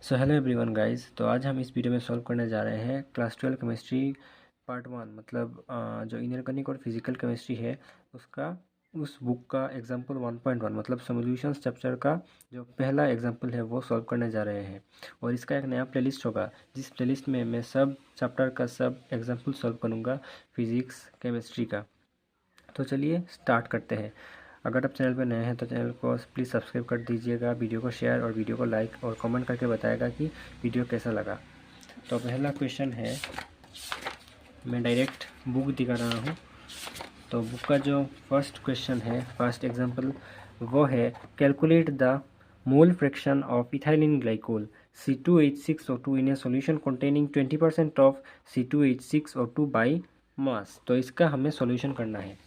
So hello everyone guys. तो आज हम इस वीडियो में सॉल्व करने जा रहे हैं क्लास 12 केमिस्ट्री पार्ट 1, मतलब जो इनऑर्गेनिक और फिजिकल केमिस्ट्री है उसका उस बुक का एग्जाम्पल 1.1 मतलब सॉल्यूशंस चैप्टर का जो पहला एग्जाम्पल है वो सॉल्व करने जा रहे हैं। और इसका एक नया प्लेलिस्ट होगा जिस प्लेलिस्ट में मैं सब चैप्टर का सब एग्जाम्पल सॉल्व करूँगा फिजिक्स केमिस्ट्री का। तो चलिए स्टार्ट करते हैं। अगर आप चैनल पर नए हैं तो चैनल को प्लीज़ सब्सक्राइब कर दीजिएगा, वीडियो को शेयर और वीडियो को लाइक और कमेंट करके बताएगा कि वीडियो कैसा लगा। तो पहला क्वेश्चन है, मैं डायरेक्ट बुक दिखा रहा हूँ। तो बुक का जो फर्स्ट क्वेश्चन है, फर्स्ट एग्जांपल वो है calculate the mole fraction of ethylene glycol C2H6O2 in A solution containing 20% of C2H6O2 by mass. तो इसका हमें सॉल्यूशन करना है।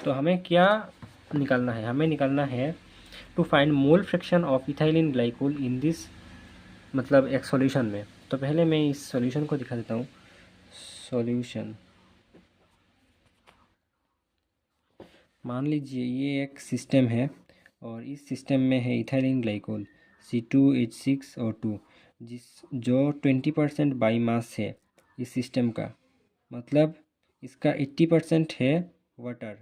तो हमें क्या निकालना है? हमें निकालना है to find mole fraction of ethylene glycol in this, मतलब एक सॉल्यूशन में। तो पहले मैं इस सॉल्यूशन को दिखा देता हूँ। सॉल्यूशन, मान लीजिए ये एक सिस्टम है और इस सिस्टम में है इथाइलिन ग्लाइकोल C2H6O2 जो 20% बाई मास है इस सिस्टम का, मतलब इसका 80% है वाटर,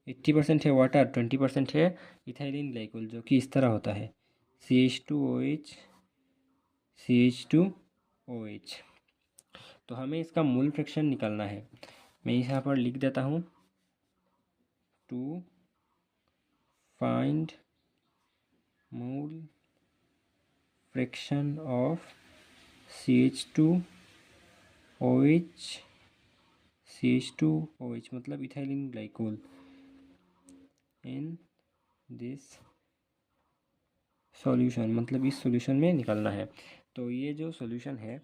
80% है वाटर, 20% है इथाइलिन ग्लाइकोल जो कि इस तरह होता है CH2OH CH2OH। तो हमें इसका मोल फ्रैक्शन निकालना है। मैं यहाँ पर लिख देता हूँ, to find mole fraction of CH2OH मतलब ethylene glycol in this solution, मतलब इस सॉल्यूशन में निकालना है। तो ये जो सॉल्यूशन है,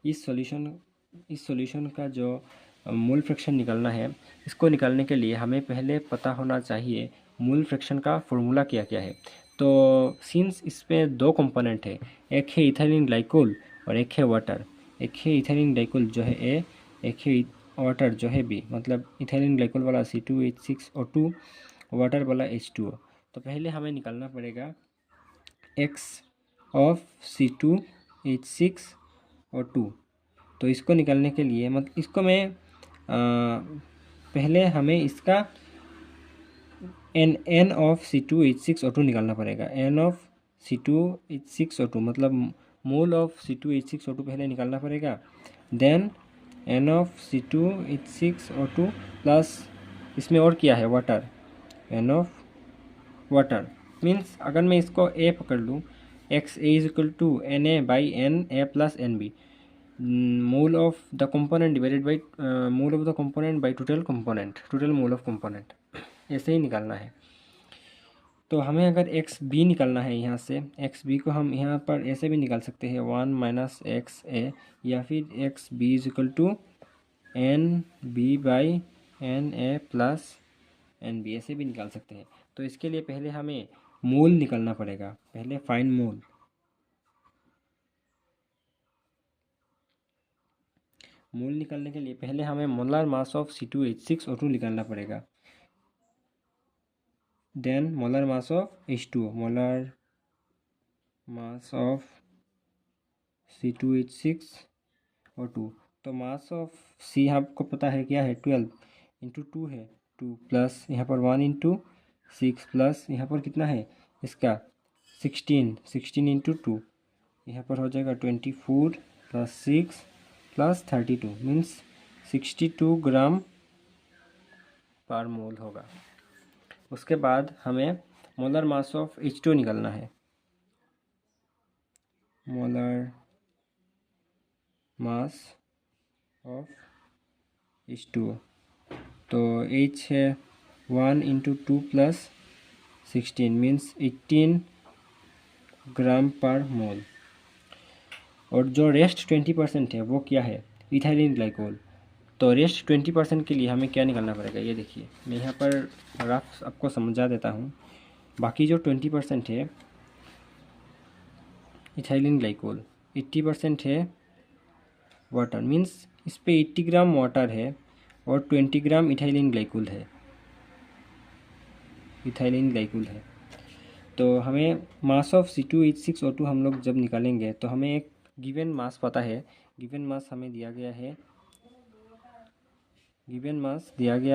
इस सॉल्यूशन का जो मोल फ्रैक्शन निकालना है, इसको निकालने के लिए हमें पहले पता होना चाहिए मोल फ्रैक्शन का फॉर्मूला क्या क्या है। तो सिंस इसमें दो कंपोनेंट है, एक है इथाइलिन ग्लाइकोल और एक है वाटर। एक है इथाइलिन ग्लाइकोल जो है ए, एक है वाटर जो है बी, मतलब इथाइलिन ग्लाइकोल वाला C2H6O2, वाटर वाला H2O। तो पहले हमें निकालना पड़ेगा x ऑफ C2H6O2। तो इसको निकालने के लिए मतलब इसको मैं पहले हमें इसका n ऑफ C2H6O2 निकालना पड़ेगा। n ऑफ C2H6O2 मतलब मोल ऑफ C2H6O2 पहले निकालना पड़ेगा। Then n of C2H6O2 plus इसमें और क्या है, water, n of water. Means अगर मैं इसको a पकड़ लूँ, x a is equal to NA by NA plus NB, mole of the component divided by mole of the component by total mole of component, ऐसे ही निकालना है। तो हमें अगर एक्स बी निकालना है, यहाँ से एक्स बी को हम यहाँ पर ऐसे भी निकाल सकते हैं 1 माइनस एक्स ए, या फिर x b is equal to NB by NA plus NB, ऐसे भी निकाल सकते हैं। तो इसके लिए पहले हमें मोल निकालना पड़ेगा। पहले फाइंड मोल। मोल निकालने के लिए पहले हमें मोलर मास ऑफ C2H6O2 निकालना पड़ेगा। Then molar mass of H2O, molar mass of C2H6O2। तो मास ऑफ C आपको पता है क्या है, 12 इंटू 2 है, 2 प्लस यहाँ पर 1 इंटू 6 प्लस यहाँ पर कितना है इसका 16 इंटू 2, यहाँ पर हो जाएगा 24 प्लस 6 प्लस 32 मीन्स 62 ग्राम पर मोल होगा। उसके बाद हमें मोलर मास ऑफ H2 निकालना है। मोलर मास ऑफ H2O, तो H है 1 इंटू 2 प्लस 16 मीन्स 18 ग्राम पर मोल। और जो रेस्ट 20% है वो क्या है, इथाइलिन ग्लाइकोल। तो रेस्ट 20% के लिए हमें क्या निकालना पड़ेगा, ये देखिए मैं यहाँ पर रफ आपको समझा देता हूँ। बाकी जो 20% है इथाइलिन ग्लाइकोल, 80% है वाटर, मीन्स इस पे 80 ग्राम वाटर है और 20 ग्राम इथाइलिन ग्लाइकोल है, तो हमें मास ऑफ C2H6O2 हम लोग जब निकालेंगे तो हमें एक गिवन मास पता है। गिवन मास हमें दिया गया है,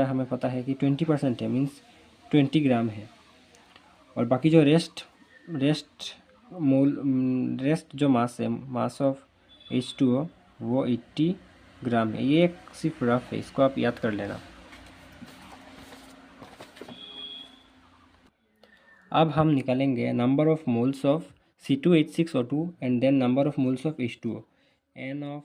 हमें पता है कि 20% है, मीन्स 20 ग्राम है। और बाकी जो रेस्ट जो मास है, मास ऑफ H2O, वो 80 ग्राम है। ये एक सिर्फ रफ है, इसको आप याद कर लेना। अब हम निकालेंगे number of moles of C2H6O2 and then number of moles of H2O। N of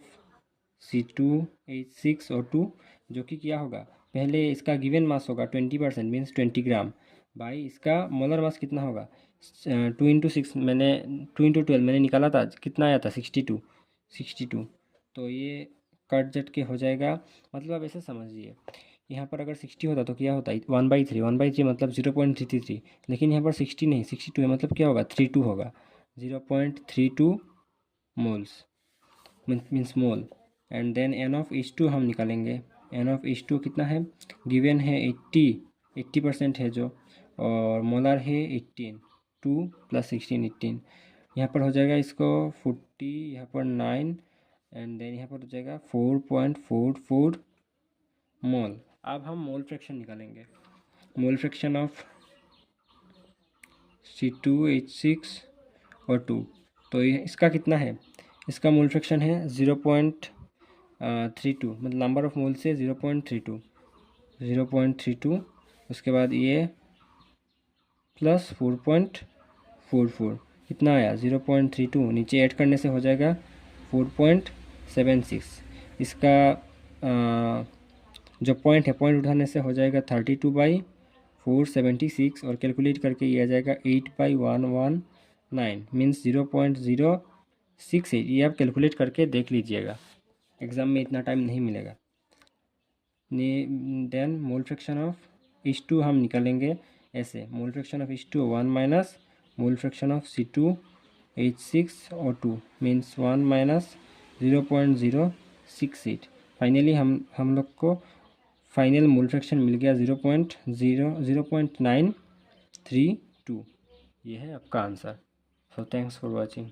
C2H6O2 जो कि क्या होगा, पहले इसका गिवन मास होगा 20% मीन्स 20 ग्राम, बाई इसका मोलर मास कितना होगा 2 × 6, मैंने 2 × 12 मैंने निकाला था, कितना आया था 62। तो ये कट जट के हो जाएगा। मतलब आप ऐसे समझिए, यहाँ पर अगर 60 होता तो क्या होता 1/3 मतलब 0.33, लेकिन यहाँ पर 60 नहीं 62 है, मतलब क्या होगा 32 होगा, 0.32 moles means mole. And then N of H2 हम निकालेंगे। N ऑफ H2 कितना है, गिवन है 80% है जो, और मोलर है 18, 2 + 16 18। यहाँ पर हो जाएगा इसको 40, यहाँ पर 9, एंड देन यहाँ पर हो जाएगा 4.44 मोल। अब हम मोल फ्रैक्शन निकालेंगे। मोल फ्रैक्शन ऑफ C2H6O2, तो ये इसका कितना है, इसका मोल फ्रैक्शन है 0.32, मतलब नंबर ऑफ मोल से 0.32। उसके बाद ये प्लस 4.44, कितना आया 0.32, नीचे ऐड करने से हो जाएगा 4.76। इसका जो पॉइंट है, पॉइंट उठाने से हो जाएगा 32/476, और कैलकुलेट करके ये आ जाएगा 8/119 मीन्स 0.068। ये आप कैलकुलेट करके देख लीजिएगा, एग्ज़ाम में इतना टाइम नहीं मिलेगा। Then mole fraction of H2 हम निकालेंगे ऐसे, मोल fraction of H2 1 minus mole fraction of C2H6O2 means 1 minus 0.068। Finally हम लोग को फाइनल मोल फ्रैक्शन मिल गया 0.932। ये है आपका answer. So thanks for watching.